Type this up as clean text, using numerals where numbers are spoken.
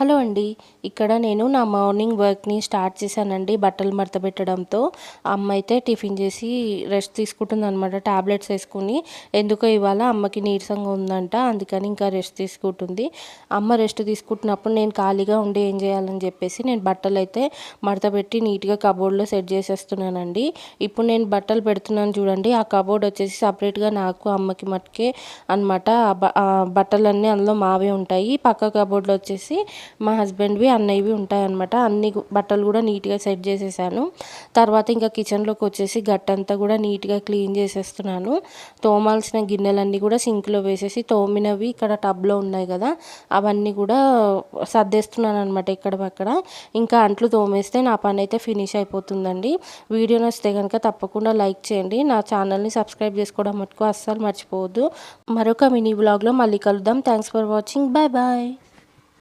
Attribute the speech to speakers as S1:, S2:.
S1: Hello అండి. ఇక్కడ నేను నా మార్నింగ్ వర్క్‌ని స్టార్ట్ చేశానండి బట్టలు మడత పెట్టడంతో. అమ్మ అయితే టిఫిన్ చేసి రెస్ట్ తీసుకుంటుందనమాట టాబ్లెట్స్ ఏసుకొని. ఎందుకో ఇవాళ అమ్మకి నీరసంగా ఉందంట. అందుకని ఇంకా రెస్ట్ తీసుకుంటుంది. అమ్మ రెస్ట్ తీసుకుంటున్నప్పుడు నేను ఖాళీగా ఉండి ఏం చేయాలని చెప్పేసి నేను బట్టలైతే మడత పెట్టి నీట్‌గా కబోర్డ్‌లో సెట్ చేసేస్తున్నానండి. ఇప్పుడు నేను బట్టలు పెడుతున్నాను చూడండి. ఆ కబోర్డ్ వచ్చేసి సెపరేట్‌గా నాకు, అమ్మకి మట్టుకే అనమాట. బట్టలన్నీ అందులో మావే ఉంటాయి. పక్క కబోర్డ్‌లో వచ్చేసి మా హస్బెండ్‌వి, అన్నయ్యవి ఉంటాయన్నమాట. అన్ని బట్టలు కూడా నీట్‌గా సెట్ చేసేసాను. తర్వాత ఇంకా కిచెన్‌లోకి వచ్చేసి గట్టంతా కూడా నీట్‌గా క్లీన్ చేసేస్తున్నాను. తోమాల్సిన గిన్నెలన్నీ కూడా సింక్‌లో వేసేసి తోమినవి ఇక్కడ టబ్‌లో ఉన్నాయి కదా, అవన్నీ కూడా సర్దేస్తున్నానన్నమాట ఇక్కడవక్కడ. ఇంకా అంట్లు తోమేస్తే నా పని అయితే ఫినిష్ అయిపోతుందండి. వీడియో నచ్చితే కనుక తప్పకుండా లైక్ చేయండి. నా ఛానల్‌ని సబ్స్క్రైబ్ చేసుకోవడం మటుకు అస్సలు మర్చిపోవద్దు. మరొక మినీ వ్లాగ్‌లో మళ్ళీ కలుద్దాం. Thanks for watching. Bye bye.